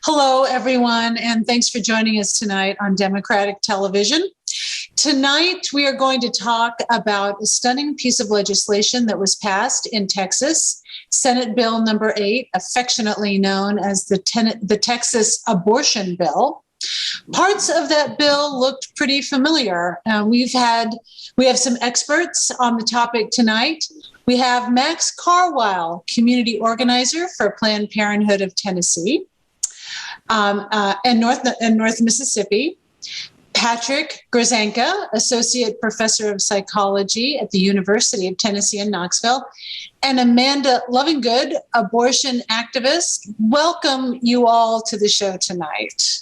Hello, everyone, and thanks for joining us tonight on Democratic Television. Tonight, we are going to talk about a stunning piece of legislation that was passed in Texas, Senate Bill number 8, affectionately known as the Texas Abortion Bill. Parts of that bill looked pretty familiar. We have some experts on the topic tonight. We have Max Carwile, community organizer for Planned Parenthood of Tennessee and North Mississippi. Patrick Grzanka, associate professor of psychology at the University of Tennessee in Knoxville, and Amanda Lovingood, abortion activist. Welcome you all to the show tonight.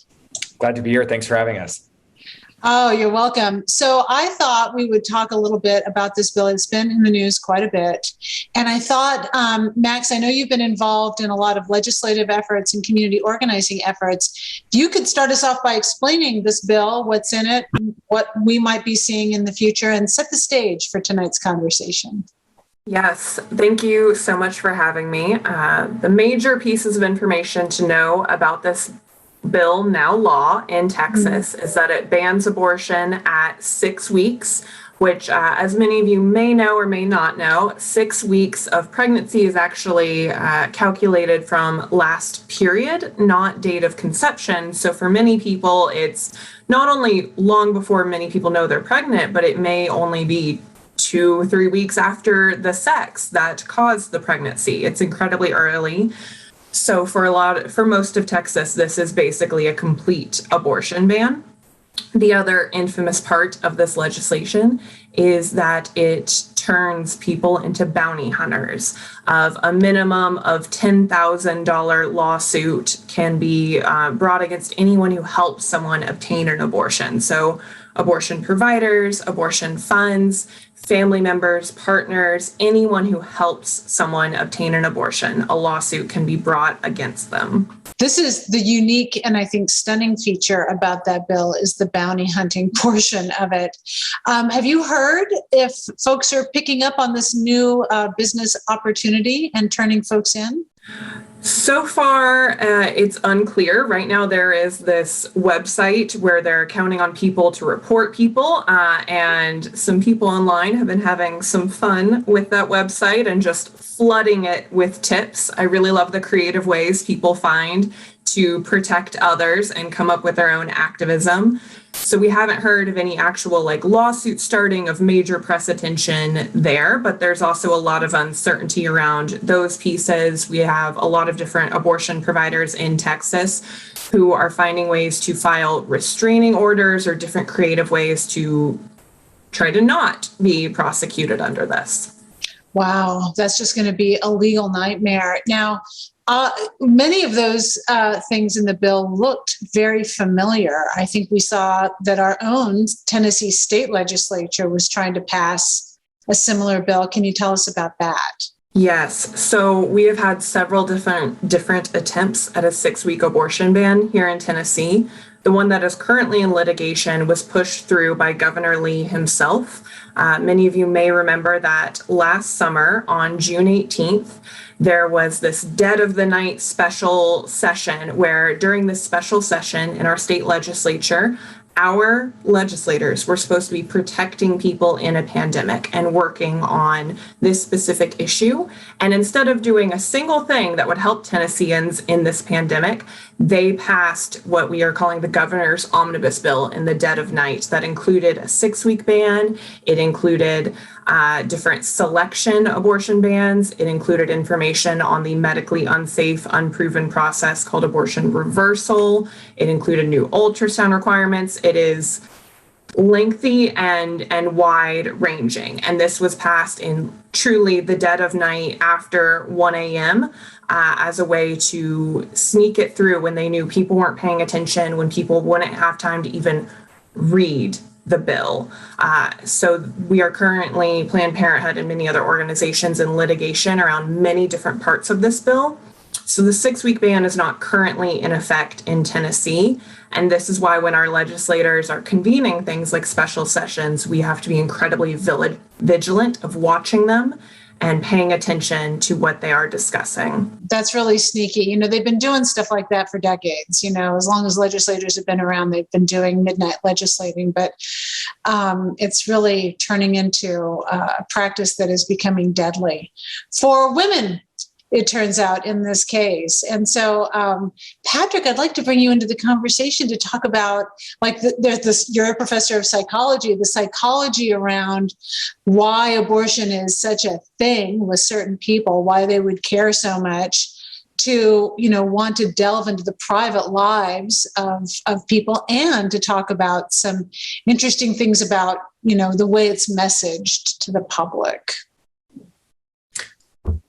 Glad to be here. Thanks for having us. Oh, you're welcome. So I thought we would talk a little bit about this bill. It's been in the news quite a bit. And I thought, Max, I know you've been involved in a lot of legislative efforts and community organizing efforts. If you could start us off by explaining this bill, what's in it, what we might be seeing in the future, and set the stage for tonight's conversation. Yes, thank you so much for having me. The major pieces of information to know about this bill, now law in Texas, is that it bans abortion at 6 weeks, which, as many of you may know or may not know, 6 weeks of pregnancy is actually calculated from last period, not date of conception. So for many people, it's not only long before many people know they're pregnant, but it may only be 2-3 weeks after the sex that caused the pregnancy. It's incredibly early. So for most of Texas, this is basically a complete abortion ban. The other infamous part of this legislation is that it turns people into bounty hunters. Of a minimum of $10,000 lawsuit can be brought against anyone who helps someone obtain an abortion. So abortion providers, abortion funds, family members, partners, anyone who helps someone obtain an abortion, a lawsuit can be brought against them. This is the unique and I think stunning feature about that bill is the bounty hunting portion of it. Have you heard if folks are picking up on this new business opportunity and turning folks in? So far, it's unclear. Right now, there is this website where they're counting on people to report people, and some people online have been having some fun with that website and just flooding it with tips. I really love the creative ways people find to protect others and come up with their own activism. So we haven't heard of any actual lawsuit starting of major press attention there, but there's also a lot of uncertainty around those pieces. We have a lot of different abortion providers in Texas who are finding ways to file restraining orders or different creative ways to try to not be prosecuted under this. Wow, that's just going to be a legal nightmare. Now, many of those things in the bill looked very familiar. I think we saw that our own Tennessee state legislature was trying to pass a similar bill. Can you tell us about that? Yes. So we have had several different attempts at a 6-week abortion ban here in Tennessee. The one that is currently in litigation was pushed through by Governor Lee himself. Many of you may remember that last summer on June 18th, there was this dead of the night special session where during this special session in our state legislature, our legislators were supposed to be protecting people in a pandemic and working on this specific issue. And instead of doing a single thing that would help Tennesseans in this pandemic, they passed what we are calling the governor's omnibus bill in the dead of night that included a 6-week ban. It included different selection abortion bans. It included information on the medically unsafe, unproven process called abortion reversal. It included new ultrasound requirements. It is lengthy and wide ranging. And this was passed in truly the dead of night after 1 a.m. As a way to sneak it through when they knew people weren't paying attention, when people wouldn't have time to even read the bill. So we are currently, Planned Parenthood and many other organizations, in litigation around many different parts of this bill. So the 6-week ban is not currently in effect in Tennessee. And this is why when our legislators are convening things like special sessions, we have to be incredibly vigilant of watching them and paying attention to what they are discussing. That's really sneaky. They've been doing stuff like that for decades. As long as legislators have been around, they've been doing midnight legislating. But it's really turning into a practice that is becoming deadly for women, it turns out, in this case. And so, Patrick, I'd like to bring you into the conversation to talk about, there's this, you're a professor of psychology, the psychology around why abortion is such a thing with certain people, why they would care so much to, want to delve into the private lives of people, and to talk about some interesting things about, the way it's messaged to the public.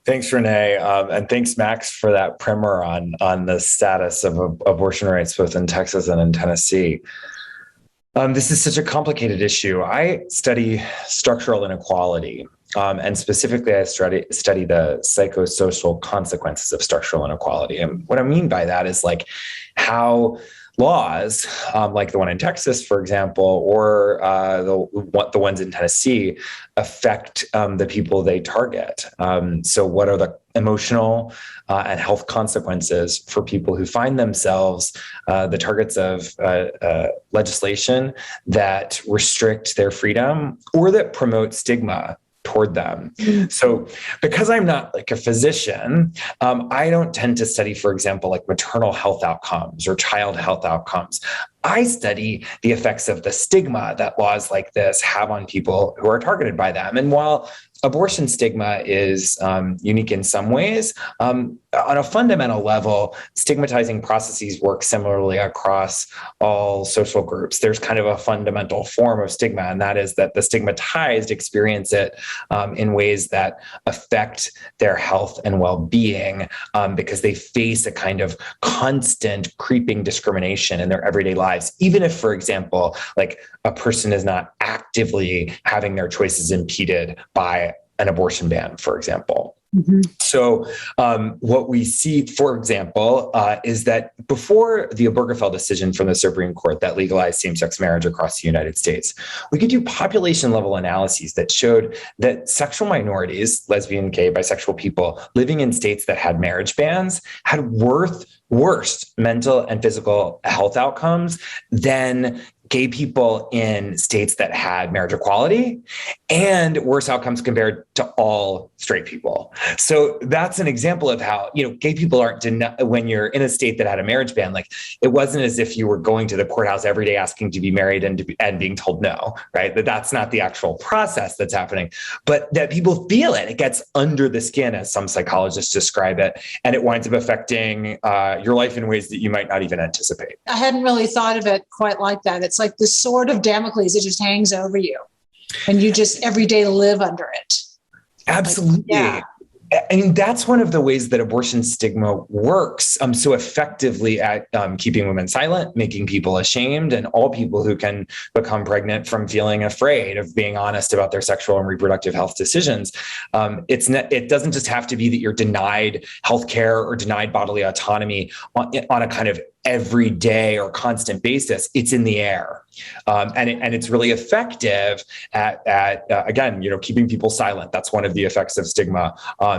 Thanks, Renee. And thanks, Max, for that primer on the status of abortion rights, both in Texas and in Tennessee. This is such a complicated issue. I study structural inequality, and specifically I study the psychosocial consequences of structural inequality. And what I mean by that is how laws, like the one in Texas, for example, or the ones in Tennessee, affect the people they target. So what are the emotional and health consequences for people who find themselves the targets of legislation that restrict their freedom or that promote stigma toward them? So because I'm not a physician, I don't tend to study, for example, maternal health outcomes or child health outcomes. I study the effects of the stigma that laws like this have on people who are targeted by them. And while abortion stigma is unique in some ways, on a fundamental level, stigmatizing processes work similarly across all social groups. There's kind of a fundamental form of stigma, and that is that the stigmatized experience it in ways that affect their health and well-being because they face a kind of constant creeping discrimination in their everyday lives, even if, for example, a person is not actively having their choices impeded by an abortion ban, for example. Mm-hmm. So what we see, for example, is that before the Obergefell decision from the Supreme Court that legalized same-sex marriage across the United States, we could do population-level analyses that showed that sexual minorities, lesbian, gay, bisexual people living in states that had marriage bans had worse mental and physical health outcomes than gay people in states that had marriage equality, and worse outcomes compared to all straight people. So that's an example of how, gay people aren't when you're in a state that had a marriage ban, it wasn't as if you were going to the courthouse every day asking to be married and being told no, right? That's not the actual process that's happening, but that people feel it. It gets under the skin, as some psychologists describe it, and it winds up affecting your life in ways that you might not even anticipate. I hadn't really thought of it quite like that. It's like the sword of Damocles. It just hangs over you, and you just every day live under it. Absolutely. Yeah. I mean, that's one of the ways that abortion stigma works so effectively at keeping women silent, making people ashamed, and all people who can become pregnant from feeling afraid of being honest about their sexual and reproductive health decisions. It doesn't just have to be that you're denied healthcare or denied bodily autonomy on a kind of everyday or constant basis. It's in the air. And it's really effective at again, keeping people silent. That's one of the effects of stigma,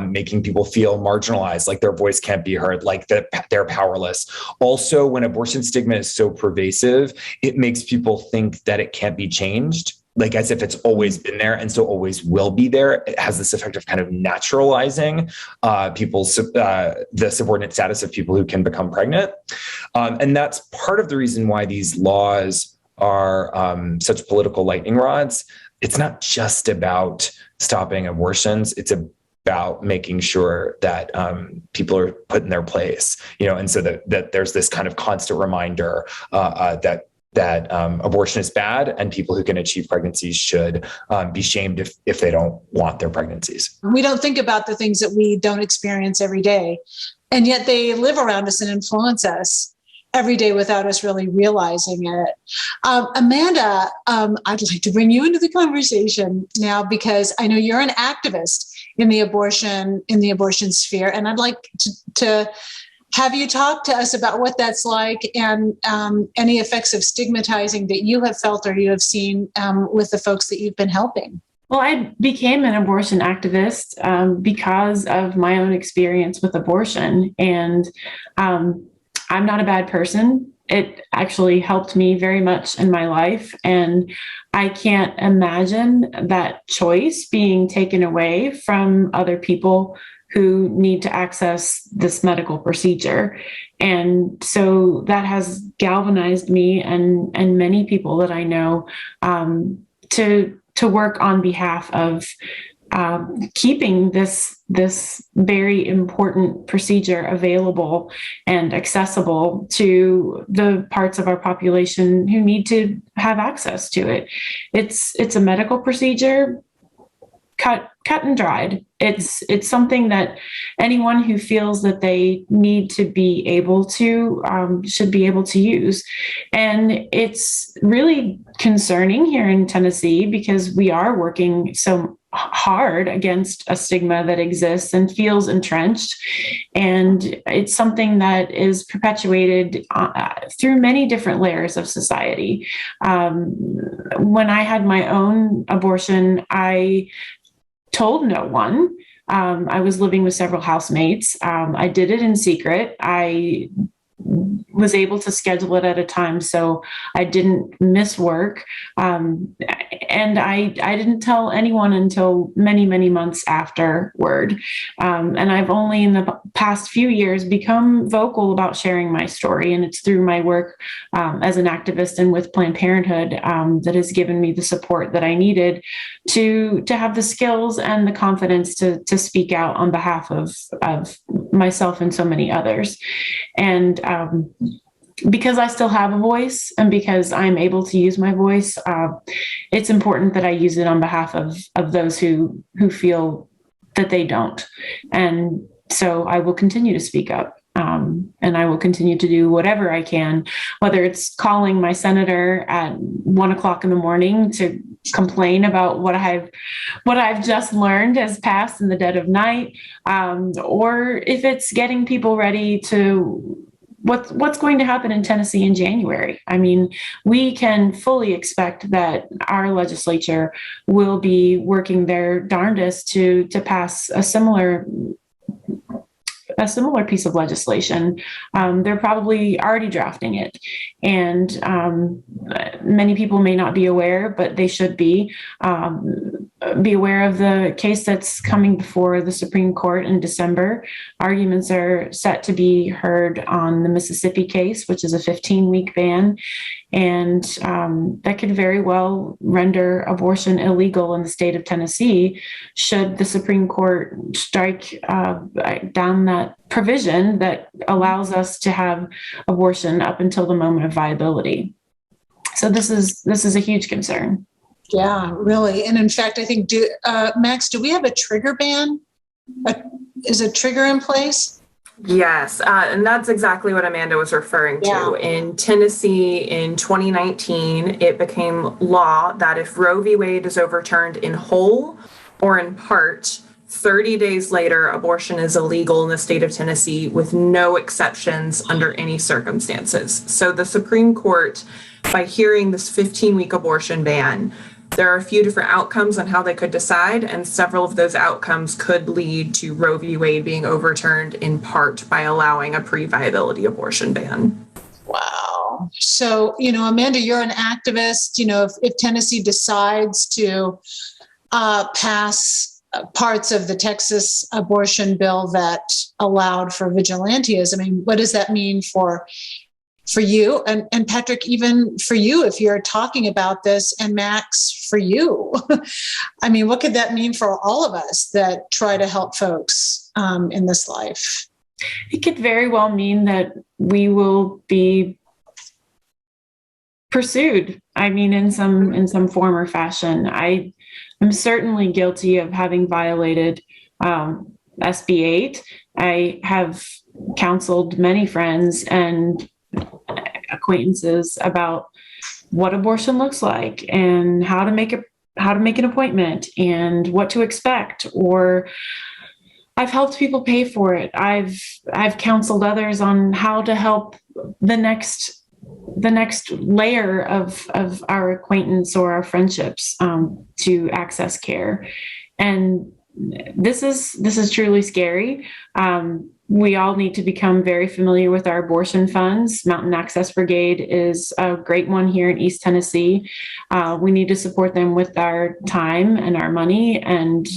making people feel marginalized, like their voice can't be heard, like that they're powerless. Also, when abortion stigma is so pervasive, it makes people think that it can't be changed, as if it's always been there and so always will be there. It has this effect of kind of naturalizing the subordinate status of people who can become pregnant. And that's part of the reason why these laws are such political lightning rods. It's not just about stopping abortions. It's about making sure that people are put in their place, and so that there's this kind of constant reminder that abortion is bad, and people who can achieve pregnancies should be shamed if they don't want their pregnancies. We don't think about the things that we don't experience every day, and yet they live around us and influence us every day without us really realizing it. Amanda, I'd like to bring you into the conversation now, because I know you're an activist in the abortion sphere, and I'd like to Have you talked to us about what that's like and any effects of stigmatizing that you have felt or you have seen with the folks that you've been helping? Well, I became an abortion activist because of my own experience with abortion. And I'm not a bad person. It actually helped me very much in my life. And I can't imagine that choice being taken away from other people who need to access this medical procedure. And so that has galvanized me and many people that I know to work on behalf of keeping this very important procedure available and accessible to the parts of our population who need to have access to it. It's a medical procedure, cut and dried. It's something that anyone who feels that they need to be able to should be able to use. And it's really concerning here in Tennessee because we are working so hard against a stigma that exists and feels entrenched. And it's something that is perpetuated through many different layers of society. When I had my own abortion, I told no one. I was living with several housemates. I did it in secret. I was able to schedule it at a time so I didn't miss work. And I didn't tell anyone until many, many months afterward. And I've only in the past few years become vocal about sharing my story. And it's through my work as an activist and with Planned Parenthood that has given me the support that I needed to have the skills and the confidence to speak out on behalf of myself and so many others. And because I still have a voice and because I'm able to use my voice, it's important that I use it on behalf of those who feel that they don't. And so I will continue to speak up. And I will continue to do whatever I can, whether it's calling my senator at 1 o'clock in the morning to complain about what I've just learned has passed in the dead of night, or if it's getting people ready to what's going to happen in Tennessee in January. I mean, we can fully expect that our legislature will be working their darndest to pass a similar piece of legislation. They're probably already drafting it. And many people may not be aware, but they should be aware of the case that's coming before the Supreme Court in December. Arguments are set to be heard on the Mississippi case, which is a 15-week ban. And that could very well render abortion illegal in the state of Tennessee should the Supreme Court strike down that provision that allows us to have abortion up until the moment of viability. So this is a huge concern. Yeah, really. And in fact, I think, Max, do we have a trigger ban? Is a trigger in place? Yes, and that's exactly what Amanda was referring to. Yeah. In Tennessee in 2019, it became law that if Roe v. Wade is overturned in whole or in part, 30 days later, abortion is illegal in the state of Tennessee with no exceptions under any circumstances. So the Supreme Court, by hearing this 15-week abortion ban, there are a few different outcomes on how they could decide, and several of those outcomes could lead to Roe v. Wade being overturned in part by allowing a pre-viability abortion ban. Wow. So, Amanda, you're an activist. If Tennessee decides to pass parts of the Texas abortion bill that allowed for vigilantism, what does that mean for you and Patrick, even for you, if you're talking about this, and Max, for you? What could that mean for all of us that try to help folks in this life? It could very well mean that we will be pursued. In some form or fashion. I am certainly guilty of having violated SB 8. I have counseled many friends and acquaintances about what abortion looks like and how to make an appointment and what to expect, or I've helped people pay for it. I've counseled others on how to help the next layer of our acquaintance or our friendships to access care. And this is truly scary. We all need to become very familiar with our abortion funds. Mountain Access Brigade is a great one here in East Tennessee. We need to support them with our time and our money, and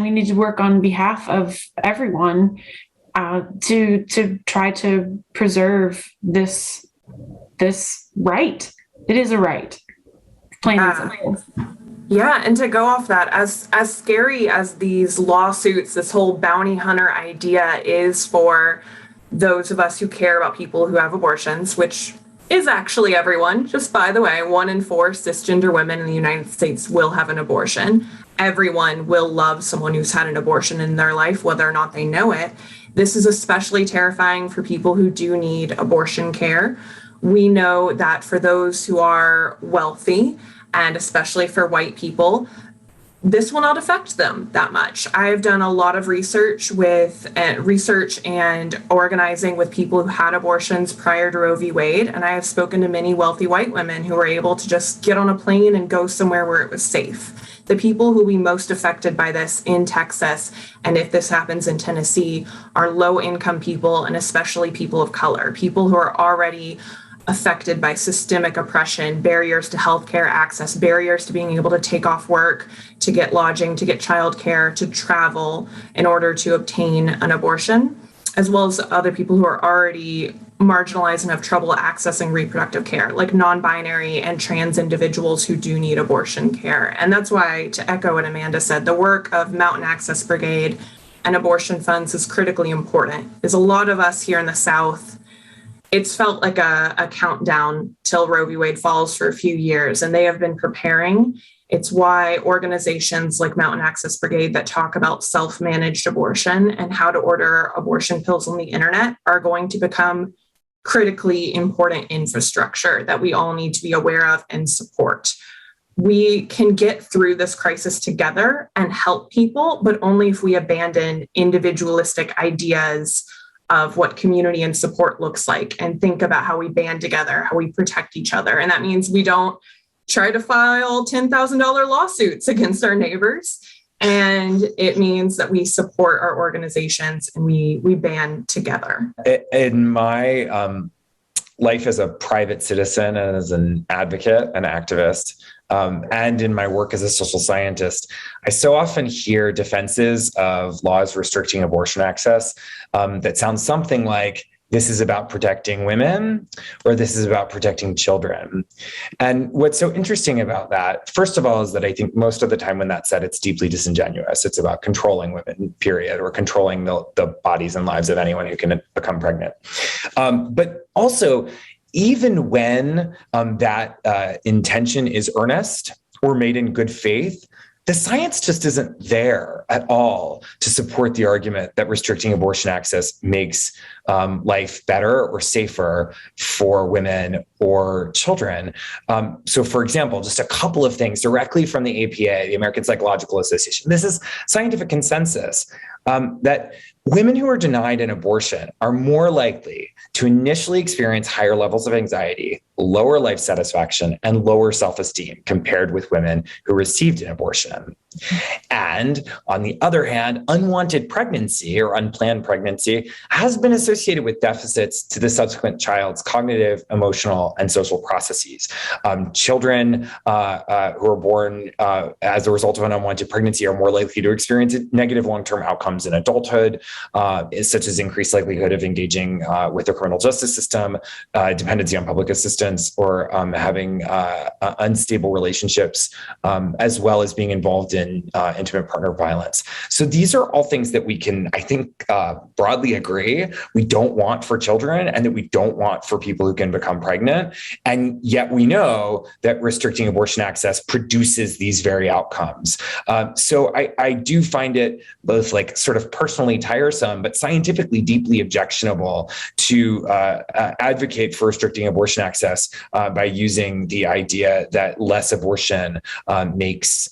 we need to work on behalf of everyone to try to preserve this right. It is a right, plain and simple. Yeah, and to go off that, as scary as these lawsuits, this whole bounty hunter idea is for those of us who care about people who have abortions, which is actually everyone. Just by the way, 1 in 4 cisgender women in the United States will have an abortion. Everyone will love someone who's had an abortion in their life, whether or not they know it. This is especially terrifying for people who do need abortion care. We know that for those who are wealthy, and especially for white people, this will not affect them that much. I've done a lot of research and organizing with people who had abortions prior to Roe v. Wade, and I have spoken to many wealthy white women who were able to just get on a plane and go somewhere where it was safe. The people who will be most affected by this in Texas, and if this happens in Tennessee, are low-income people, and especially people of color, people who are already affected by systemic oppression, barriers to healthcare access, barriers to being able to take off work, to get lodging, to get childcare, to travel in order to obtain an abortion, as well as other people who are already marginalized and have trouble accessing reproductive care, like non-binary and trans individuals who do need abortion care. And that's why, to echo what Amanda said, the work of Mountain Access Brigade and abortion funds is critically important. There's a lot of us here in the South. It's felt like a countdown till Roe v. Wade falls for a few years, and they have been preparing. It's why organizations like Mountain Access Brigade that talk about self-managed abortion and how to order abortion pills on the internet are going to become critically important infrastructure that we all need to be aware of and support. We can get through this crisis together and help people, but only if we abandon individualistic ideas of what community and support looks like and think about how we band together, how we protect each other. And that means we don't try to file $10,000 lawsuits against our neighbors. And it means that we support our organizations and we band together. In my life as a private citizen and as an advocate, an activist, and in my work as a social scientist, I so often hear defenses of laws restricting abortion access that sound something like, this is about protecting women, or this is about protecting children. And what's so interesting about that, first of all, is that I think most of the time when that's said, it's deeply disingenuous. It's about controlling women, period, or controlling the bodies and lives of anyone who can become pregnant. But also, even when that intention is earnest or made in good faith, the science just isn't there at all to support the argument that restricting abortion access makes life better or safer for women or children. So, for example, just a couple of things directly from the APA, the American Psychological Association. This is scientific consensus that women who are denied an abortion are more likely to initially experience higher levels of anxiety, lower life satisfaction, and lower self-esteem compared with women who received an abortion. And on the other hand, unwanted pregnancy or unplanned pregnancy has been associated with deficits to the subsequent child's cognitive, emotional, and social processes. Children who are born as a result of an unwanted pregnancy are more likely to experience negative long-term outcomes in adulthood, such as increased likelihood of engaging with the criminal justice system, dependency on public assistance, or having unstable relationships, as well as being involved in intimate partner violence. So these are all things that we can, I think, broadly agree we don't want for children and that we don't want for people who can become pregnant. And yet we know that restricting abortion access produces these very outcomes. So I do find it both like sort of personally tiresome, but scientifically deeply objectionable to advocate for restricting abortion access by using the idea that less abortion makes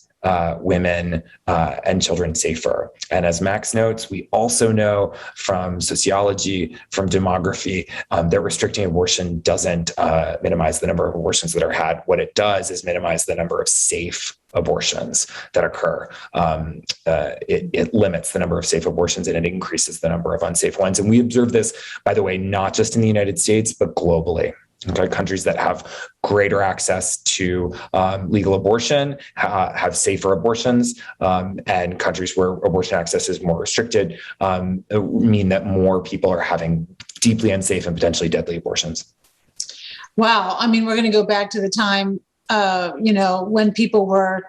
women and children safer. And as Max notes, we also know from sociology, from demography, that restricting abortion doesn't minimize the number of abortions that are had. What it does is minimize the number of safe abortions that occur. It limits the number of safe abortions and it increases the number of unsafe ones. And we observe this, by the way, not just in the United States, but globally. Okay, countries that have greater access to legal abortion have safer abortions, and countries where abortion access is more restricted mean that more people are having deeply unsafe and potentially deadly abortions. Wow. I mean, we're going to go back to the time, when people were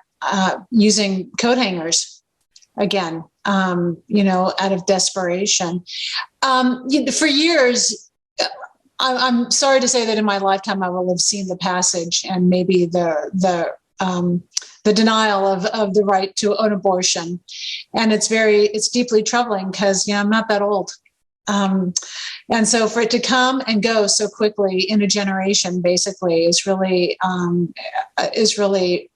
using coat hangers again, out of desperation. For years, I'm sorry to say that in my lifetime, I will have seen the passage and maybe the denial of the right to an abortion. And it's deeply troubling because, I'm not that old. And so for it to come and go so quickly in a generation, basically, is really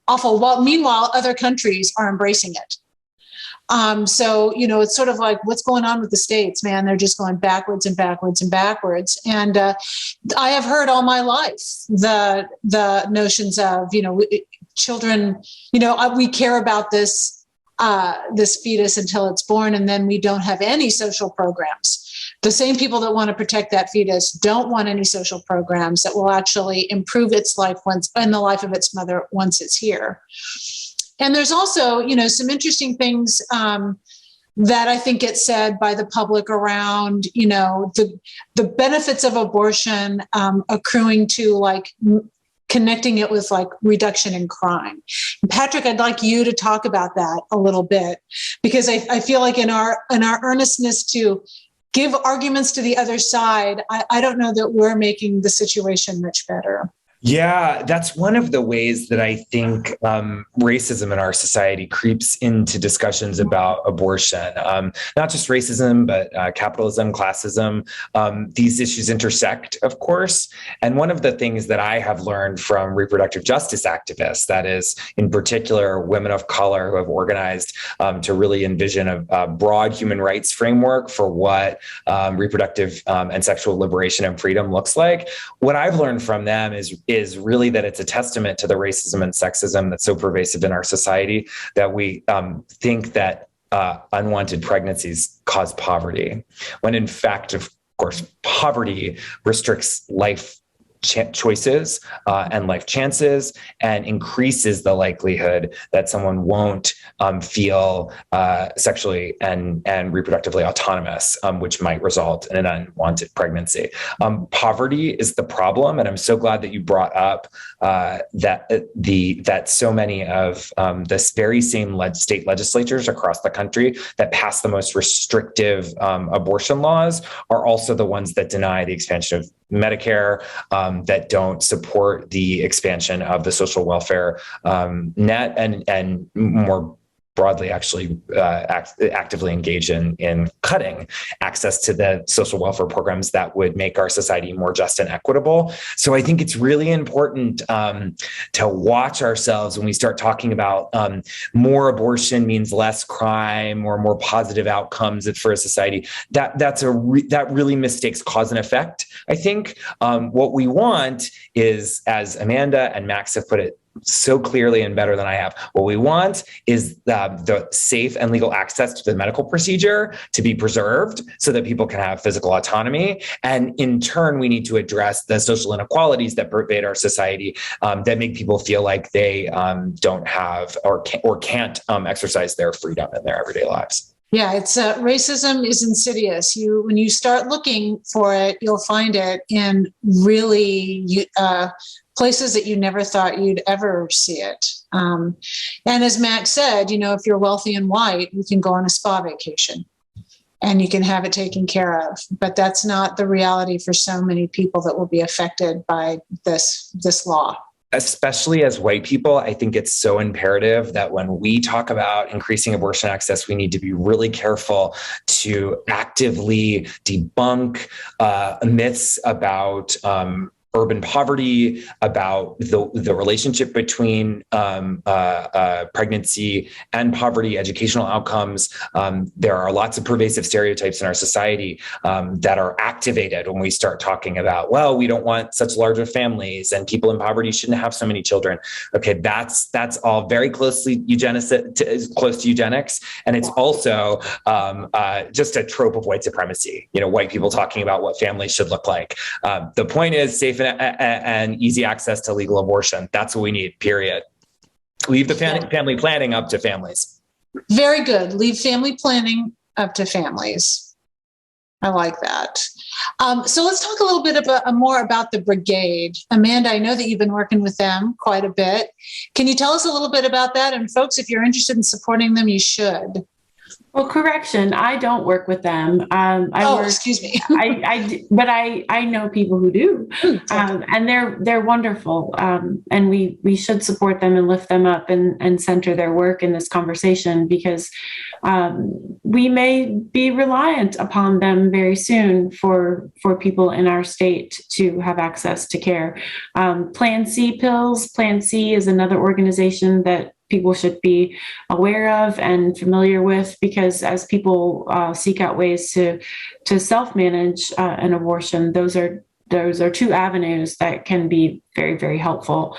awful. Well, meanwhile, other countries are embracing it. So, it's sort of like what's going on with the states, man. They're just going backwards and backwards and backwards. And I have heard all my life the notions of, children, we care about this fetus until it's born, and then we don't have any social programs. The same people that want to protect that fetus don't want any social programs that will actually improve its life and the life of its mother once it's here. And there's also, some interesting things that I think get said by the public around, the benefits of abortion accruing to connecting it with reduction in crime. And Patrick, I'd like you to talk about that a little bit, because I feel like in our earnestness to give arguments to the other side, I don't know that we're making the situation much better. Yeah, that's one of the ways that I think racism in our society creeps into discussions about abortion. Not just racism, but capitalism, classism. These issues intersect, of course. And one of the things that I have learned from reproductive justice activists, that is, in particular, women of color who have organized to really envision a broad human rights framework for what reproductive and sexual liberation and freedom looks like. What I've learned from them is really that it's a testament to the racism and sexism that's so pervasive in our society that we think that unwanted pregnancies cause poverty, when in fact, of course, poverty restricts life choices and life chances, and increases the likelihood that someone won't feel sexually and reproductively autonomous, which might result in an unwanted pregnancy. Poverty is the problem, and I'm so glad that you brought up that so many of this very same state legislatures across the country that pass the most restrictive abortion laws are also the ones that deny the expansion of Medicare, that don't support the expansion of the social welfare net, and more broadly actually actively engage in cutting access to the social welfare programs that would make our society more just and equitable. So I think it's really important to watch ourselves when we start talking about more abortion means less crime or more positive outcomes for a society. That really mistakes cause and effect. I think what we want is, as Amanda and Max have put it so clearly and better than I have, what we want is the safe and legal access to the medical procedure to be preserved so that people can have physical autonomy. And in turn, we need to address the social inequalities that pervade our society that make people feel like they don't have or can't exercise their freedom in their everyday lives. Yeah, it's racism is insidious. When you start looking for it, you'll find it in really places that you never thought you'd ever see it. And as Max said, if you're wealthy and white, you can go on a spa vacation and you can have it taken care of. But that's not the reality for so many people that will be affected by this law. Especially as white people, I think it's so imperative that when we talk about increasing abortion access, we need to be really careful to actively debunk myths about urban poverty, about the relationship between pregnancy and poverty, educational outcomes. There are lots of pervasive stereotypes in our society that are activated when we start talking about, well, we don't want such larger families and people in poverty shouldn't have so many children. Okay, that's all very close to eugenics. And it's also just a trope of white supremacy, white people talking about what families should look like. The point is safe and easy access to legal abortion. That's what we need, period. Leave the family planning up to families. Very good. Leave family planning up to families. I like that. So let's talk a little bit more about the brigade. Amanda, I know that you've been working with them quite a bit. Can you tell us a little bit about that? And folks, if you're interested in supporting them, you should. Well, correction, I don't work with them. Excuse me. But I know people who do, and they're wonderful. And we should support them and lift them up and center their work in this conversation, because we may be reliant upon them very soon for people in our state to have access to care. Plan C pills. Plan C is another organization that people should be aware of and familiar with, because as people seek out ways to self-manage an abortion, those are two avenues that can be very, very helpful.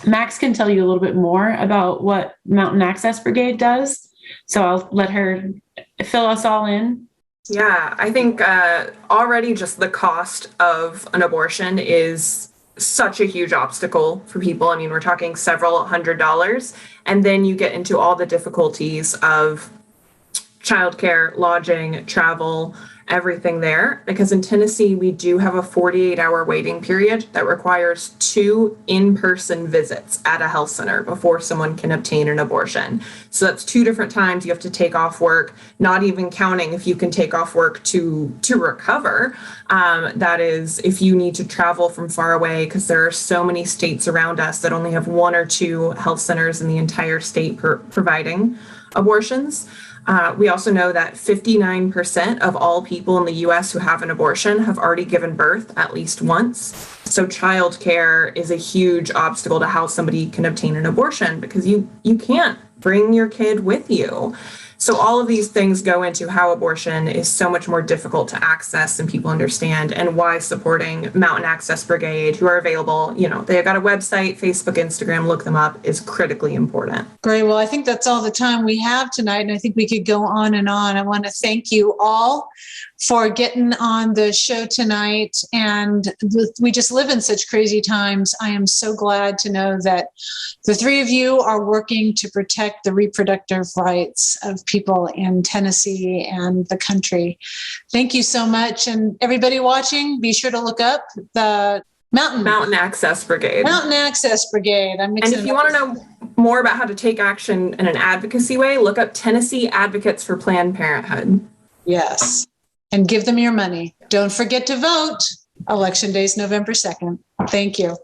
Max can tell you a little bit more about what Mountain Access Brigade does, so I'll let her fill us all in. Yeah, I think already just the cost of an abortion is such a huge obstacle for people. I mean, we're talking several $100s, and then you get into all the difficulties of childcare, lodging, travel, everything there. Because in Tennessee, we do have a 48-hour waiting period that requires 2 in-person visits at a health center before someone can obtain an abortion. So that's 2 different times you have to take off work, not even counting if you can take off work to recover. That is, if you need to travel from far away, because there are so many states around us that only have 1 or 2 health centers in the entire state providing abortions. We also know that 59% of all people in the U.S. who have an abortion have already given birth at least once. So childcare is a huge obstacle to how somebody can obtain an abortion, because you can't bring your kid with you. So all of these things go into how abortion is so much more difficult to access than people understand, and why supporting Mountain Access Brigade, who are available, they've got a website, Facebook, Instagram, look them up, is critically important. Great. Well, I think that's all the time we have tonight, and I think we could go on and on. I want to thank you all for getting on the show tonight. And we just live in such crazy times. I am so glad to know that the 3 of you are working to protect the reproductive rights of people in Tennessee and the country. Thank you so much. And everybody watching, be sure to look up the Mountain Access Brigade. Mountain Access Brigade. And if you want to know more about how to take action in an advocacy way, look up Tennessee Advocates for Planned Parenthood. Yes. And give them your money. Don't forget to vote. Election Day is November 2nd. Thank you.